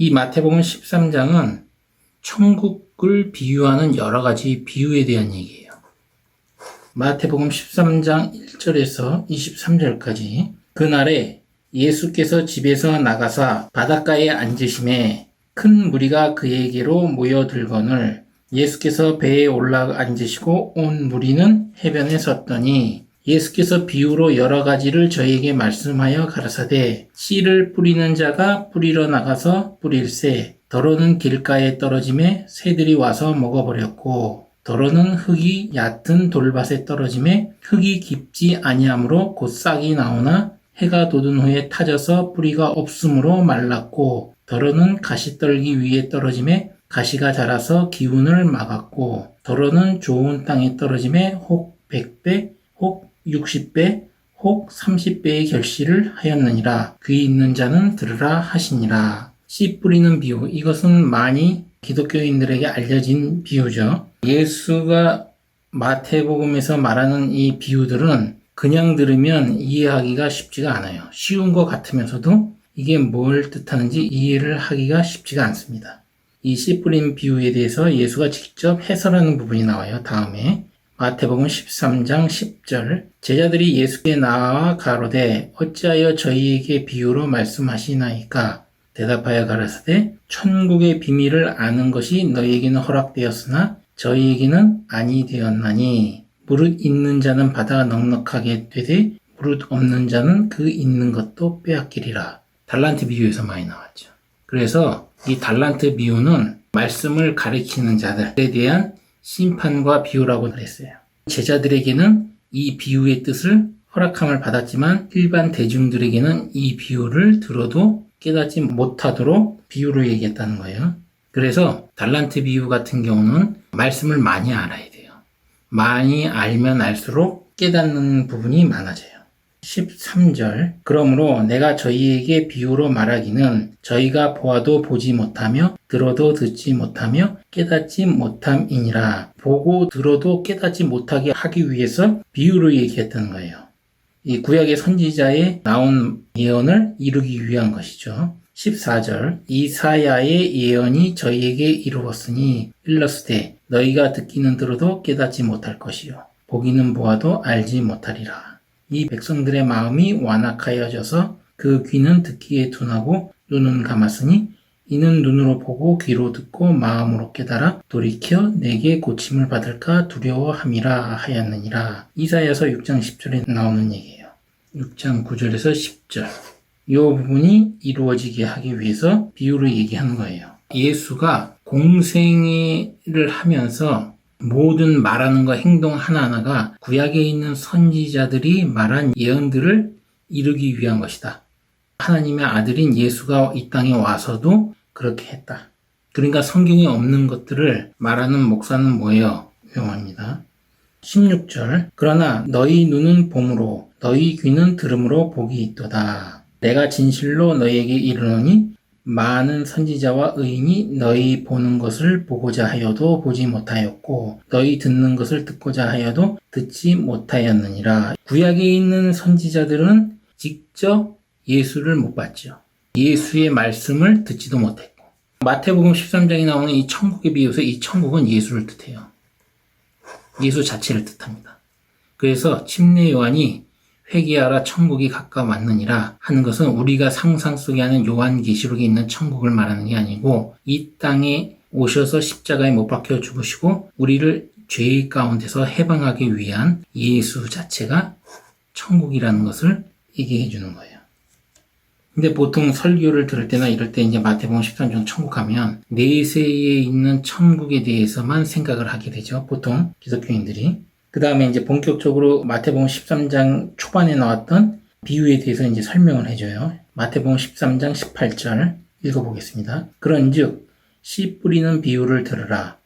이 마태복음 13장은 천국을 비유하는 여러 가지 비유에 대한 얘기예요. 마태복음 13장 1절에서 23절까지 그날에 예수께서 집에서 나가사 바닷가에 앉으심에 큰 무리가 그에게로 모여들거늘 예수께서 배에 올라 앉으시고 온 무리는 해변에 섰더니 예수께서 비유로 여러 가지를 저희에게 말씀하여 가라사대 씨를 뿌리는 자가 뿌리러 나가서 뿌릴새 더러는 길가에 떨어짐에 새들이 와서 먹어버렸고 더러는 흙이 얕은 돌밭에 떨어짐에 흙이 깊지 아니하므로 곧 싹이 나오나 해가 돋은 후에 타져서 뿌리가 없으므로 말랐고 더러는 가시떨기 위에 떨어짐에 가시가 자라서 기운을 막았고 더러는 좋은 땅에 떨어짐에 혹 100배 혹 60배 혹 30배의 결실을 하였느니라. 귀 있는 자는 들으라 하시니라. 씨 뿌리는 비유, 이것은 많이 기독교인들에게 알려진 비유죠. 예수가 마태복음에서 말하는 이 비유들은 그냥 들으면 이해하기가 쉽지가 않아요. 쉬운 것 같으면서도 이게 뭘 뜻하는지 이해를 하기가 쉽지가 않습니다. 이 씨 뿌린 비유에 대해서 예수가 직접 해설하는 부분이 나와요. 다음에 마태복음 13장 10절 제자들이 예수께 나와 가로되 어찌하여 저희에게 비유로 말씀하시나이까 대답하여 가라사대 천국의 비밀을 아는 것이 너희에게는 허락되었으나 저희에게는 아니 되었나니 무릇 있는 자는 받아 넉넉하게 되되 무릇 없는 자는 그 있는 것도 빼앗기리라. 달란트 비유에서 많이 나왔죠. 그래서 이 달란트 비유는 말씀을 가리키는 자들에 대한 심판과 비유라고 그랬어요. 제자들에게는 이 비유의 뜻을 허락함을 받았지만 일반 대중들에게는 이 비유를 들어도 깨닫지 못하도록 비유로 얘기했다는 거예요. 그래서 달란트 비유 같은 경우는 말씀을 많이 알아야 돼요. 많이 알면 알수록 깨닫는 부분이 많아져요. 13절 그러므로 내가 저희에게 비유로 말하기는 저희가 보아도 보지 못하며 들어도 듣지 못하며 깨닫지 못함이니라. 보고 들어도 깨닫지 못하게 하기 위해서 비유로 얘기했던 거예요. 이 구약의 선지자에 나온 예언을 이루기 위한 것이죠. 14절 이사야의 예언이 저희에게 이루었으니 일러스되 너희가 듣기는 들어도 깨닫지 못할 것이요 보기는 보아도 알지 못하리라. 이 백성들의 마음이 완악하여져서 그 귀는 듣기에 둔하고 눈은 감았으니 이는 눈으로 보고 귀로 듣고 마음으로 깨달아 돌이켜 내게 고침을 받을까 두려워함이라 하였느니라. 이사야서 6장 10절에 나오는 얘기예요. 6장 9절에서 10절. 이 부분이 이루어지게 하기 위해서 비유를 얘기하는 거예요. 예수가 공생애를 하면서 모든 말하는 것, 행동 하나하나가 구약에 있는 선지자들이 말한 예언들을 이루기 위한 것이다. 하나님의 아들인 예수가 이 땅에 와서도 그렇게 했다. 그러니까 성경에 없는 것들을 말하는 목사는 뭐예요? 유용합니다. 16절 그러나 너희 눈은 봄으로 너희 귀는 들음으로 복이 있도다. 내가 진실로 너희에게 이르노니 많은 선지자와 의인이 너희 보는 것을 보고자 하여도 보지 못하였고 너희 듣는 것을 듣고자 하여도 듣지 못하였느니라. 구약에 있는 선지자들은 직접 예수를 못 봤죠. 예수의 말씀을 듣지도 못했고 마태복음 13장에 나오는 이 천국의 비유에서 이 천국은 예수를 뜻해요. 예수 자체를 뜻합니다. 그래서 침례 요한이 회개하라 천국이 가까웠느니라 하는 것은 우리가 상상 속에 하는 요한계시록에 있는 천국을 말하는 게 아니고 이 땅에 오셔서 십자가에 못 박혀 죽으시고 우리를 죄 가운데서 해방하기 위한 예수 자체가 천국이라는 것을 얘기해 주는 거예요. 근데 보통 설교를 들을 때나 이럴 때 이제 마태복음 13장 천국 하면 내세에 있는 천국에 대해서만 생각을 하게 되죠. 보통 기독교인들이. 그 다음에 이제 본격적으로 마태복음 13장 초반에 나왔던 비유에 대해서 이제 설명을 해줘요. 마태복음 13장 18절 읽어보겠습니다. 그런즉 씨 뿌리는 비유를 들으라.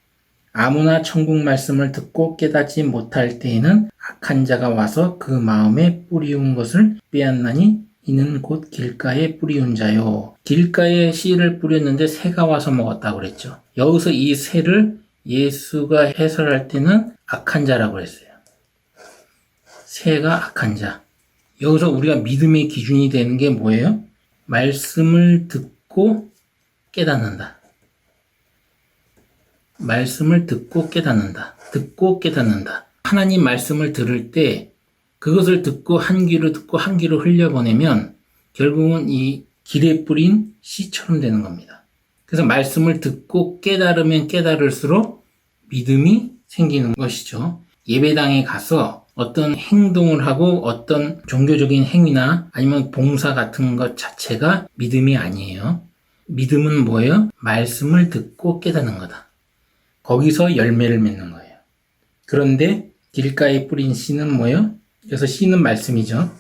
아무나 천국 말씀을 듣고 깨닫지 못할 때에는 악한 자가 와서 그 마음에 뿌리운 것을 빼앗나니 이는 곧 길가에 뿌리운 자요. 길가에 씨를 뿌렸는데 새가 와서 먹었다고 그랬죠. 여기서 이 새를 예수가 해설할 때는 악한 자라고 했어요. 새가 악한 자. 여기서 우리가 믿음의 기준이 되는 게 뭐예요? 말씀을 듣고 깨닫는다. 말씀을 듣고 깨닫는다. 듣고 깨닫는다. 하나님 말씀을 들을 때 그것을 듣고 한 귀로 듣고 한 귀로 흘려보내면 결국은 이 길에 뿌린 씨처럼 되는 겁니다. 그래서 말씀을 듣고 깨달으면 깨달을수록 믿음이 생기는 것이죠. 예배당에 가서 어떤 행동을 하고 어떤 종교적인 행위나 아니면 봉사 같은 것 자체가 믿음이 아니에요. 믿음은 뭐예요? 말씀을 듣고 깨닫는 거다. 거기서 열매를 맺는 거예요. 그런데 길가에 뿌린 씨는 뭐예요? 그래서 씨는 말씀이죠.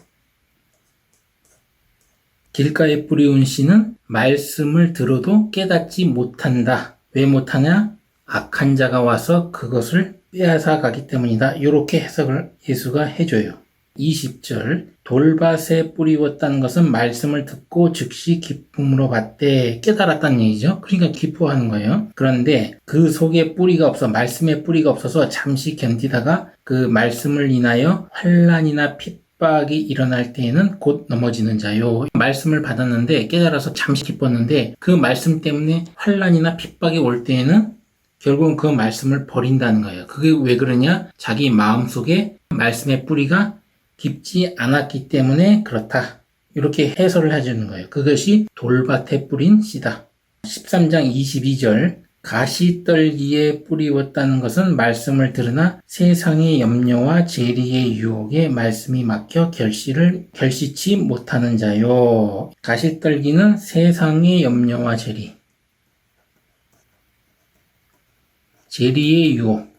길가에 뿌리운 씨는 말씀을 들어도 깨닫지 못한다. 왜 못하냐? 악한 자가 와서 그것을 빼앗아 가기 때문이다. 이렇게 해석을 예수가 해줘요. 20절 돌밭에 뿌리웠다는 것은 말씀을 듣고 즉시 기쁨으로 받되 깨달았다는 얘기죠. 그러니까 기뻐하는 거예요. 그런데 그 속에 뿌리가 없어 말씀에 뿌리가 없어서 잠시 견디다가 그 말씀을 인하여 환난이나 핍박이 일어날 때에는 곧 넘어지는 자요. 말씀을 받았는데 깨달아서 잠시 기뻤는데 그 말씀 때문에 환난이나 핍박이 올 때에는 결국은 그 말씀을 버린다는 거예요. 그게 왜 그러냐? 자기 마음속에 말씀의 뿌리가 깊지 않았기 때문에 그렇다. 이렇게 해설을 해주는 거예요. 그것이 돌밭에 뿌린 씨다. 13장 22절 가시떨기에 뿌리웠다는 것은 말씀을 들으나 세상의 염려와 재리의 유혹에 말씀이 막혀 결시치 못하는 자요. 가시떨기는 세상의 염려와 재리의 유혹.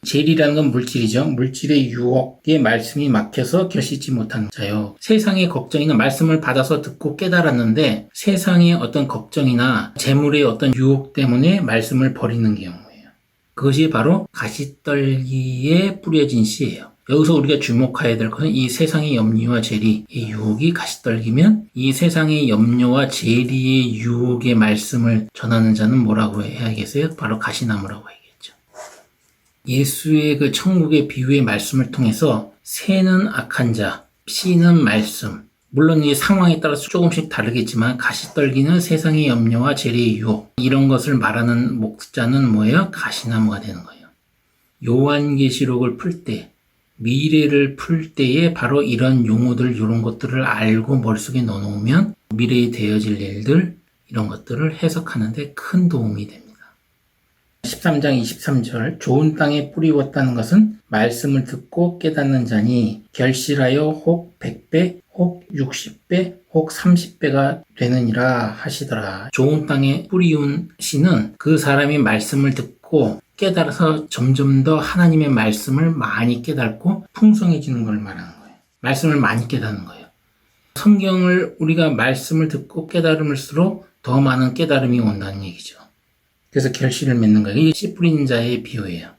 재리라는 건 물질이죠. 물질의 유혹에 말씀이 막혀서 결시지 못하는 자요. 세상의 걱정이나 말씀을 받아서 듣고 깨달았는데 세상의 어떤 걱정이나 재물의 어떤 유혹 때문에 말씀을 버리는 경우예요. 그것이 바로 가시떨기에 뿌려진 씨예요. 여기서 우리가 주목해야 될 것은 이 세상의 염려와 재리의 유혹이 가시떨기면 이 세상의 염려와 재리의 유혹의 말씀을 전하는 자는 뭐라고 해야겠어요? 바로 가시나무라고 해야겠죠. 예수의 그 천국의 비유의 말씀을 통해서 새는 악한 자, 씨는 말씀. 물론 이 상황에 따라서 조금씩 다르겠지만 가시떨기는 세상의 염려와 재리의 유혹. 이런 것을 말하는 목자는 뭐예요? 가시나무가 되는 거예요. 요한계시록을 풀 때, 미래를 풀 때에 바로 이런 용어들, 이런 것들을 알고 머릿속에 넣어놓으면 미래에 되어질 일들, 이런 것들을 해석하는데 큰 도움이 됩니다. 13장 23절 좋은 땅에 뿌리웠다는 것은 말씀을 듣고 깨닫는 자니 결실하여 혹 100배, 혹 60배, 혹 30배가 되느니라 하시더라. 좋은 땅에 뿌리운 씨는 그 사람이 말씀을 듣고 깨달아서 점점 더 하나님의 말씀을 많이 깨닫고 풍성해지는 걸 말하는 거예요. 말씀을 많이 깨닫는 거예요. 성경을 우리가 말씀을 듣고 깨달을수록 더 많은 깨달음이 온다는 얘기죠. 그래서 결실을 맺는 거예요. 이게 씨 뿌리는 자의 비유예요.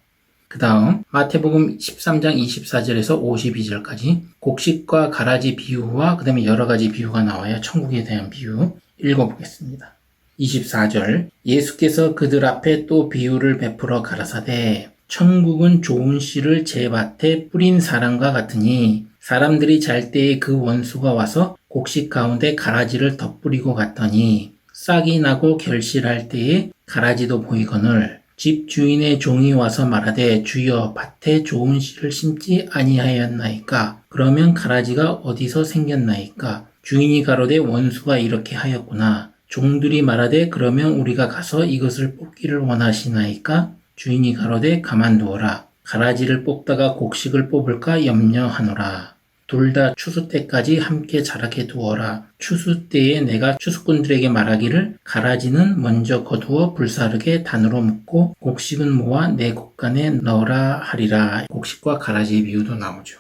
그 다음 마태복음 13장 24절에서 52절까지 곡식과 가라지 비유와 그 다음에 여러 가지 비유가 나와요. 천국에 대한 비유 읽어보겠습니다. 24절 예수께서 그들 앞에 또 비유를 베풀어 가라사대 천국은 좋은 씨를 제 밭에 뿌린 사람과 같으니 사람들이 잘 때에 그 원수가 와서 곡식 가운데 가라지를 덧뿌리고 갔더니 싹이 나고 결실할 때에 가라지도 보이거늘 집 주인의 종이 와서 말하되 주여 밭에 좋은 씨를 심지 아니하였나이까 그러면 가라지가 어디서 생겼나이까 주인이 가로되 원수가 이렇게 하였구나 종들이 말하되 그러면 우리가 가서 이것을 뽑기를 원하시나이까 주인이 가로되 가만두어라 가라지를 뽑다가 곡식을 뽑을까 염려하노라 둘 다 추수 때까지 함께 자라게 두어라. 추수 때에 내가 추수꾼들에게 말하기를 가라지는 먼저 거두어 불사르게 단으로 묶고 곡식은 모아 내 곡간에 넣으라 하리라. 곡식과 가라지의 비유도 나오죠.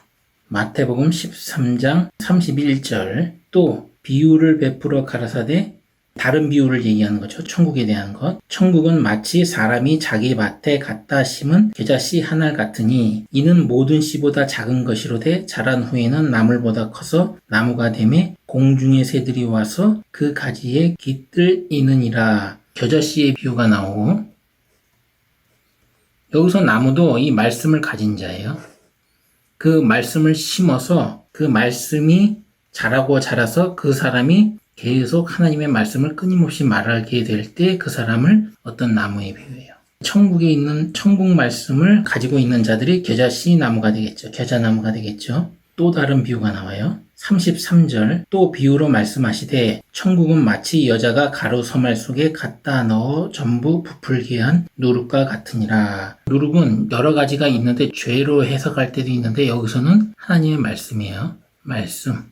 마태복음 13장 31절 또 비유를 베풀어 가라사대 다른 비유를 얘기하는 거죠. 천국에 대한 것. 천국은 마치 사람이 자기 밭에 갖다 심은 겨자씨 한 알 같으니 이는 모든 씨보다 작은 것이로되 자란 후에는 나물보다 커서 나무가 되매 공중의 새들이 와서 그 가지에 깃들이느니라. 겨자씨의 비유가 나오고 여기서 나무도 이 말씀을 가진 자예요. 그 말씀을 심어서 그 말씀이 자라고 자라서 그 사람이 계속 하나님의 말씀을 끊임없이 말하게 될 때 그 사람을 어떤 나무에 비유해요. 천국에 있는 천국 말씀을 가지고 있는 자들이 겨자씨 나무가 되겠죠. 겨자나무가 되겠죠. 또 다른 비유가 나와요. 33절 또 비유로 말씀하시되 천국은 마치 여자가 가루 서말 속에 갖다 넣어 전부 부풀게 한 누룩과 같으니라. 누룩은 여러 가지가 있는데 죄로 해석할 때도 있는데 여기서는 하나님의 말씀이에요. 말씀.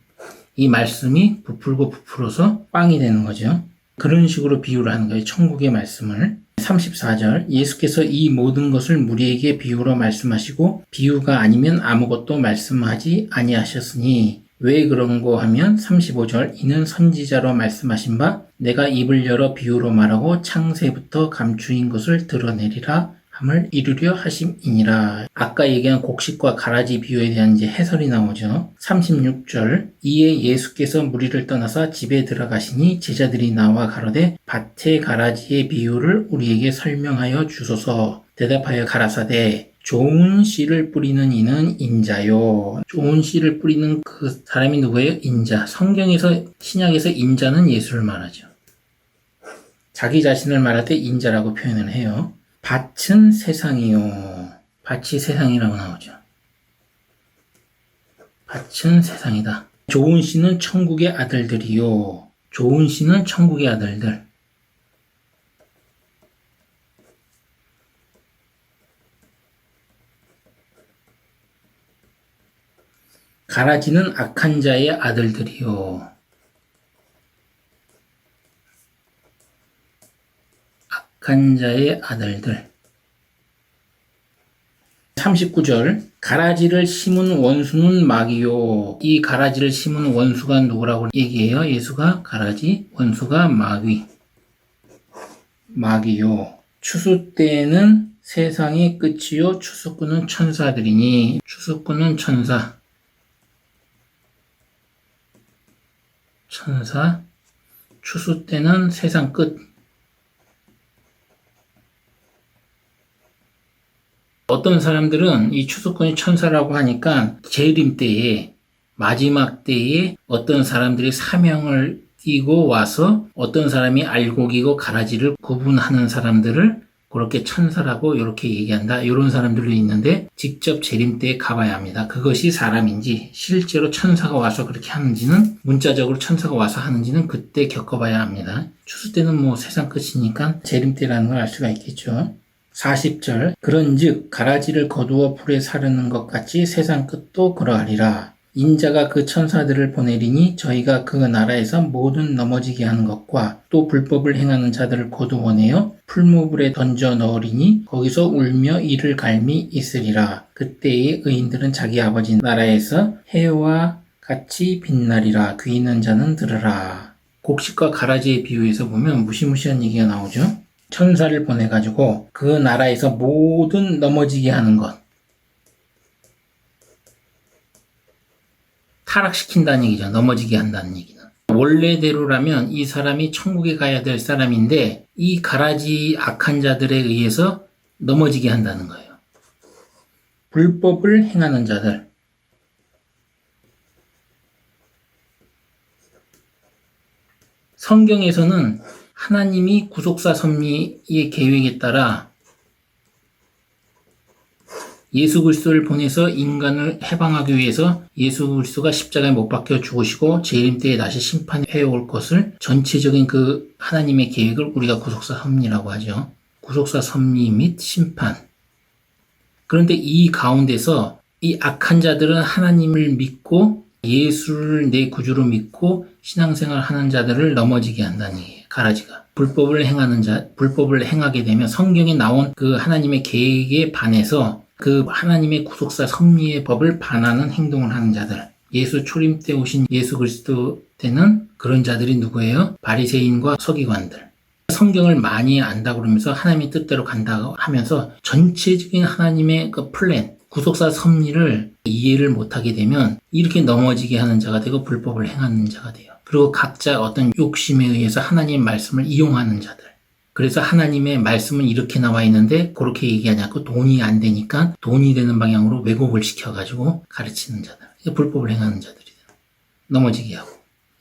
이 말씀이 부풀고 부풀어서 빵이 되는 거죠. 그런 식으로 비유를 하는 거예요. 천국의 말씀을. 34절 예수께서 이 모든 것을 무리에게 비유로 말씀하시고 비유가 아니면 아무것도 말씀하지 아니하셨으니 왜 그런고 하면 35절 이는 선지자로 말씀하신 바 내가 입을 열어 비유로 말하고 창세부터 감추인 것을 드러내리라 함을 이루려 하심이니라. 아까 얘기한 곡식과 가라지 비유에 대한 이제 해설이 나오죠. 36절 이에 예수께서 무리를 떠나서 집에 들어가시니 제자들이 나와 가로되 밭의 가라지의 비유를 우리에게 설명하여 주소서. 대답하여 가라사대 좋은 씨를 뿌리는 이는 인자요. 좋은 씨를 뿌리는 그 사람이 누구예요? 인자. 성경에서 신약에서 인자는 예수를 말하죠. 자기 자신을 말할 때 인자라고 표현을 해요. 밭은 세상이요. 밭이 세상이라고 나오죠. 밭은 세상이다. 좋은 씨는 천국의 아들들이요. 좋은 씨는 천국의 아들들. 가라지는 악한 자의 아들들이요. 악한 자의 아들들. 39절 가라지를 심은 원수는 마귀요. 이 가라지를 심은 원수가 누구라고 얘기해요? 예수가 가라지, 원수가 마귀. 마귀요. 추수 때에는 세상의 끝이요. 추수꾼은 천사들이니. 추수꾼은 천사. 천사. 추수 때는 세상 끝. 어떤 사람들은 이 추수꾼이 천사라고 하니까 재림 때에 마지막 때에 어떤 사람들이 사명을 띠고 와서 어떤 사람이 알곡이고 가라지를 구분하는 사람들을 그렇게 천사라고 이렇게 얘기한다. 이런 사람들도 있는데 직접 재림 때에 가봐야 합니다. 그것이 사람인지 실제로 천사가 와서 그렇게 하는지는 문자적으로 천사가 와서 하는지는 그때 겪어봐야 합니다. 추수 때는 뭐 세상 끝이니까 재림 때라는 걸 알 수가 있겠죠. 40절 그런즉 가라지를 거두어 풀에 사르는 것 같이 세상 끝도 그러하리라. 인자가 그 천사들을 보내리니 저희가 그 나라에서 모든 넘어지게 하는 것과 또 불법을 행하는 자들을 거두어내어 풀무불에 던져 넣으리니 거기서 울며 이를 갈미 있으리라. 그때의 의인들은 자기 아버지 나라에서 해와 같이 빛나리라. 귀 있는 자는 들으라. 곡식과 가라지의 비유에서 보면 무시무시한 얘기가 나오죠. 천사를 보내가지고 그 나라에서 모든 넘어지게 하는 것. 타락시킨다는 얘기죠. 넘어지게 한다는 얘기는. 원래대로라면 이 사람이 천국에 가야 될 사람인데 이 가라지 악한 자들에 의해서 넘어지게 한다는 거예요. 불법을 행하는 자들. 성경에서는 하나님이 구속사 섭리의 계획에 따라 예수 그리스도를 보내서 인간을 해방하기 위해서 예수 그리스도가 십자가에 못 박혀 죽으시고 재림 때에 다시 심판해 올 것을 전체적인 그 하나님의 계획을 우리가 구속사 섭리라고 하죠. 구속사 섭리 및 심판. 그런데 이 가운데서 이 악한 자들은 하나님을 믿고 예수를 내 구주로 믿고 신앙생활 하는 자들을 넘어지게 한다는 얘기예요. 가라지가. 불법을 행하게 되면 성경에 나온 그 하나님의 계획에 반해서 그 하나님의 구속사 섭리의 법을 반하는 행동을 하는 자들. 예수 초림 때 오신 예수 그리스도 때는 그런 자들이 누구예요? 바리새인과 서기관들. 성경을 많이 안다 그러면서 하나님의 뜻대로 간다고 하면서 전체적인 하나님의 그 플랜, 구속사 섭리를 이해를 못하게 되면 이렇게 넘어지게 하는 자가 되고 불법을 행하는 자가 돼요. 그리고 각자 어떤 욕심에 의해서 하나님의 말씀을 이용하는 자들. 그래서 하나님의 말씀은 이렇게 나와 있는데 그렇게 얘기하냐고 돈이 안 되니까 돈이 되는 방향으로 왜곡을 시켜가지고 가르치는 자들. 불법을 행하는 자들이 넘어지게 하고.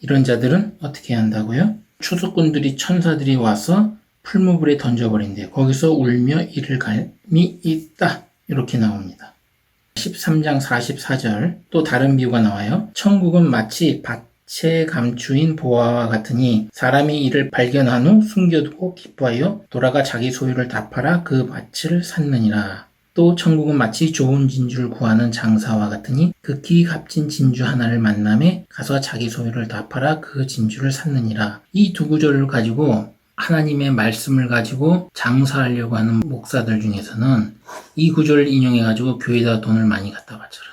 이런 자들은 어떻게 한다고요? 추수꾼들이 천사들이 와서 풀무불에 던져버린대요. 거기서 울며 이를 갈미 있다. 이렇게 나옵니다. 13장 44절 또 다른 비유가 나와요. 천국은 마치 밭에 감추인 보화와 같으니 사람이 이를 발견한 후 숨겨두고 기뻐하여 돌아가 자기 소유를 다 팔아 그 밭을 샀느니라. 또 천국은 마치 좋은 진주를 구하는 장사와 같으니 극히 값진 진주 하나를 만남에 가서 자기 소유를 다 팔아 그 진주를 샀느니라. 이 두 구절을 가지고 하나님의 말씀을 가지고 장사하려고 하는 목사들 중에서는 이 구절을 인용해가지고 교회에다 돈을 많이 갖다 바쳐라.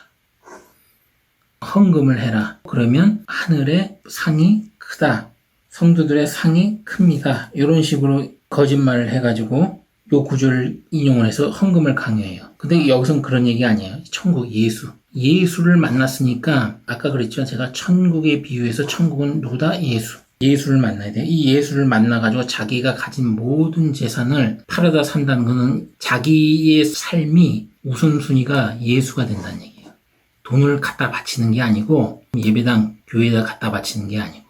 헌금을 해라. 그러면 하늘의 상이 크다. 성도들의 상이 큽니다. 이런 식으로 거짓말을 해가지고 요 구절을 인용을 해서 헌금을 강요해요. 근데 여기서는 그런 얘기 아니에요. 천국 예수를 만났으니까 아까 그랬죠. 제가 천국에 비유해서 천국은 누구다? 예수를 만나야 돼요. 이 예수를 만나가지고 자기가 가진 모든 재산을 팔아다 산다는 것은 자기의 삶이 우선순위가 예수가 된다는 얘기예요. 돈을 갖다 바치는 게 아니고 예배당, 교회에다 갖다 바치는 게 아니고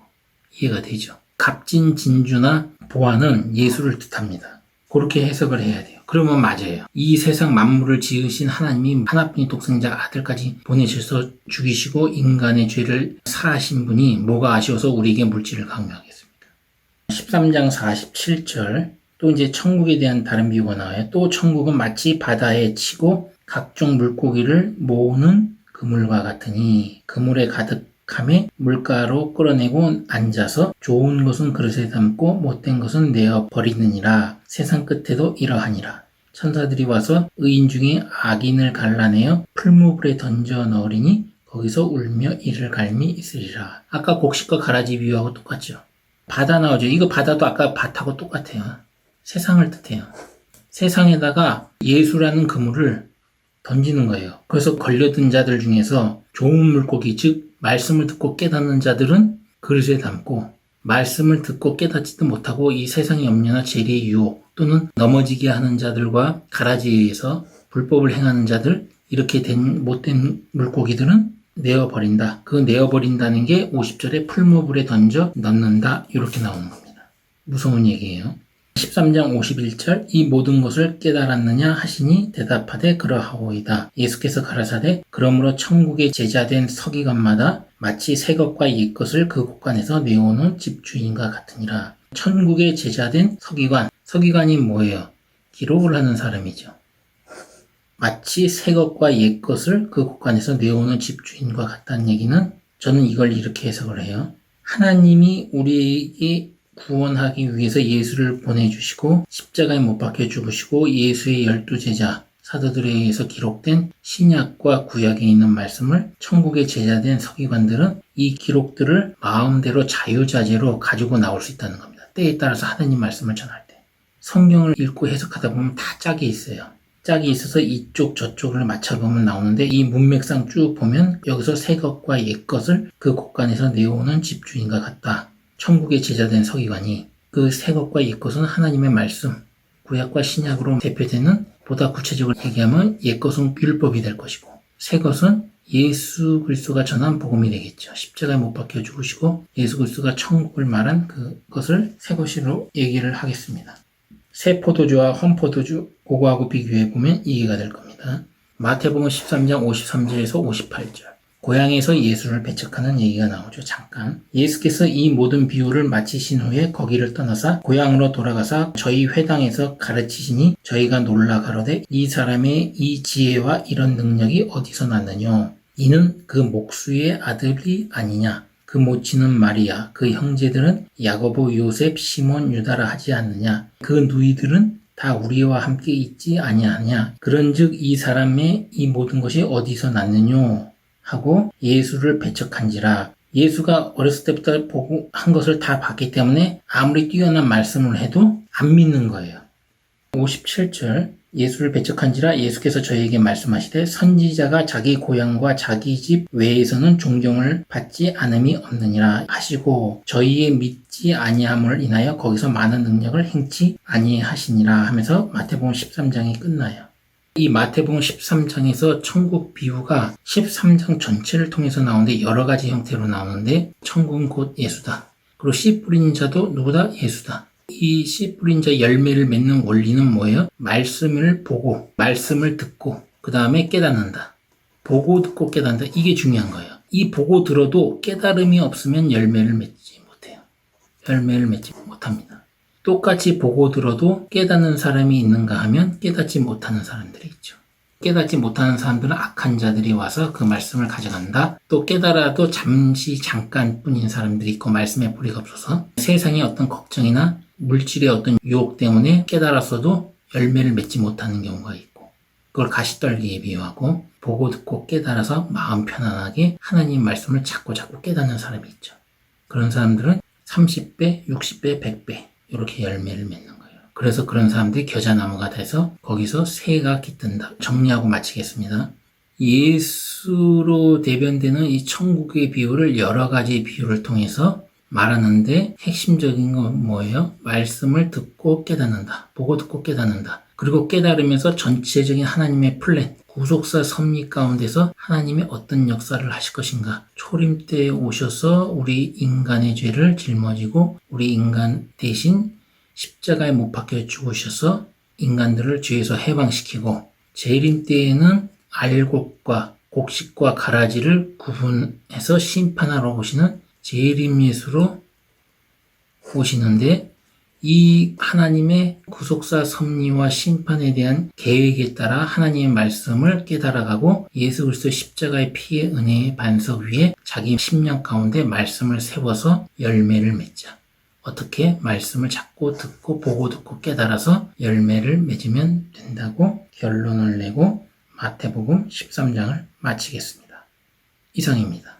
이해가 되죠. 값진 진주나 보화는 예수를 뜻합니다. 그렇게 해석을 해야 돼요. 그러면 맞아요. 이 세상 만물을 지으신 하나님이 하나뿐인 독생자 아들까지 보내셔서 죽이시고 인간의 죄를 사하신 분이 뭐가 아쉬워서 우리에게 물질을 강요하겠습니까? 13장 47절 또 이제 천국에 대한 다른 비유가 나와요. 또 천국은 마치 바다에 치고 각종 물고기를 모으는 그물과 같으니 그물에 가득함에 물가로 끌어내고 앉아서 좋은 것은 그릇에 담고 못된 것은 내어 버리느니라. 세상 끝에도 이러하니라. 천사들이 와서 의인 중에 악인을 갈라내어 풀무불에 던져 넣으리니 거기서 울며 이를 갈미 있으리라. 아까 곡식과 가라지 비유하고 똑같죠. 바다 나오죠. 이거 바다도 아까 밭하고 똑같아요. 세상을 뜻해요. 세상에다가 예수라는 그물을 던지는 거예요. 그래서 걸려든 자들 중에서 좋은 물고기, 즉 말씀을 듣고 깨닫는 자들은 그릇에 담고 말씀을 듣고 깨닫지도 못하고 이 세상의 염려나 재리의 유혹 또는 넘어지게 하는 자들과 가라지에 의해서 불법을 행하는 자들, 이렇게 된 못된 물고기들은 내어버린다. 그 내어버린다는 게 50절에 풀무불에 던져 넣는다. 이렇게 나오는 겁니다. 무서운 얘기예요. 13장 51절 이 모든 것을 깨달았느냐 하시니 대답하되 그러하오이다. 예수께서 가라사대 그러므로 천국에 제자된 서기관마다 마치 새 것과 옛 것을 그 곳간에서 내오는 집주인과 같으니라. 천국에 제자된 서기관이 뭐예요? 기록을 하는 사람이죠. 마치 새 것과 옛 것을 그 곳간에서 내오는 집주인과 같다는 얘기는 저는 이걸 이렇게 해석을 해요. 하나님이 우리에게 구원하기 위해서 예수를 보내주시고 십자가에 못 박혀 죽으시고 예수의 12제자 사도들에 의해서 기록된 신약과 구약에 있는 말씀을 천국의 제자된 서기관들은 이 기록들을 마음대로 자유자재로 가지고 나올 수 있다는 겁니다. 때에 따라서 하나님 말씀을 전할 때. 성경을 읽고 해석하다 보면 다 짝이 있어요. 짝이 있어서 이쪽 저쪽을 맞춰보면 나오는데 이 문맥상 쭉 보면 여기서 새 것과 옛 것을 그 곳간에서 내오는 집주인과 같다. 천국의 제자된 서기관이 그 새 것과 옛 것은 하나님의 말씀, 구약과 신약으로 대표되는 보다 구체적으로 얘기하면 옛 것은 율법이 될 것이고 새 것은 예수 그리스도가 전한 복음이 되겠죠. 십자가에 못 박혀 죽으시고 예수 그리스도가 천국을 말한 그것을 새 것으로 얘기를 하겠습니다. 새 포도주와 헌 포도주 그거하고 비교해 보면 이해가 될 겁니다. 마태복음 13장 53절에서 58절 고향에서 예수를 배척하는 얘기가 나오죠. 잠깐. 예수께서 이 모든 비유를 마치신 후에 거기를 떠나사 고향으로 돌아가사 저희 회당에서 가르치시니 저희가 놀라 가로되 이 사람의 이 지혜와 이런 능력이 어디서 났느뇨? 이는 그 목수의 아들이 아니냐? 그 모친은 마리아, 그 형제들은 야고보, 요셉, 시몬, 유다라 하지 않느냐? 그 누이들은 다 우리와 함께 있지 아니하냐? 그런즉 이 사람의 이 모든 것이 어디서 났느뇨? 하고 예수를 배척한지라. 예수가 어렸을 때부터 보고 한 것을 다 봤기 때문에 아무리 뛰어난 말씀을 해도 안 믿는 거예요. 57절 예수를 배척한지라 예수께서 저희에게 말씀하시되 선지자가 자기 고향과 자기 집 외에서는 존경을 받지 않음이 없느니라 하시고 저희의 믿지 아니함을 인하여 거기서 많은 능력을 행치 아니하시니라 하면서 마태복음 13장이 끝나요. 이 마태복음 13장에서 천국 비유가 13장 전체를 통해서 나오는데 여러 가지 형태로 나오는데 천국은 곧 예수다. 그리고 씨 뿌린 자도 누구다? 예수다. 이 씨 뿌린 자 열매를 맺는 원리는 뭐예요? 말씀을 보고 말씀을 듣고 그 다음에 깨닫는다. 보고 듣고 깨닫는다. 이게 중요한 거예요. 이 보고 들어도 깨달음이 없으면 열매를 맺지 못해요. 열매를 맺지 못합니다. 똑같이 보고 들어도 깨닫는 사람이 있는가 하면 깨닫지 못하는 사람들이 있죠. 깨닫지 못하는 사람들은 악한 자들이 와서 그 말씀을 가져간다. 또 깨달아도 잠깐뿐인 사람들이 있고 말씀에 뿌리가 없어서 세상의 어떤 걱정이나 물질의 어떤 유혹 때문에 깨달았어도 열매를 맺지 못하는 경우가 있고 그걸 가시떨기에 비유하고 보고 듣고 깨달아서 마음 편안하게 하나님 말씀을 자꾸 깨닫는 사람이 있죠. 그런 사람들은 30배, 60배, 100배 이렇게 열매를 맺는 거예요. 그래서 그런 사람들이 겨자나무가 돼서 거기서 새가 깃든다. 정리하고 마치겠습니다. 예수로 대변되는 이 천국의 비유를 여러 가지 비유를 통해서 말하는데 핵심적인 건 뭐예요? 말씀을 듣고 깨닫는다. 보고 듣고 깨닫는다. 그리고 깨달으면서 전체적인 하나님의 플랜, 구속사 섭리 가운데서 하나님이 어떤 역사를 하실 것인가. 초림 때에 오셔서 우리 인간의 죄를 짊어지고 우리 인간 대신 십자가에 못 박혀 죽으셔서 인간들을 죄에서 해방시키고 재림 때에는 알곡과 곡식과 가라지를 구분해서 심판하러 오시는 재림 예수로 오시는데 이 하나님의 구속사 섭리와 심판에 대한 계획에 따라 하나님의 말씀을 깨달아가고 예수 그리스도 십자가의 피의 은혜의 반석 위에 자기 심령 가운데 말씀을 세워서 열매를 맺자. 어떻게 말씀을 자꾸 듣고 보고 듣고 깨달아서 열매를 맺으면 된다고 결론을 내고 마태복음 13장을 마치겠습니다. 이상입니다.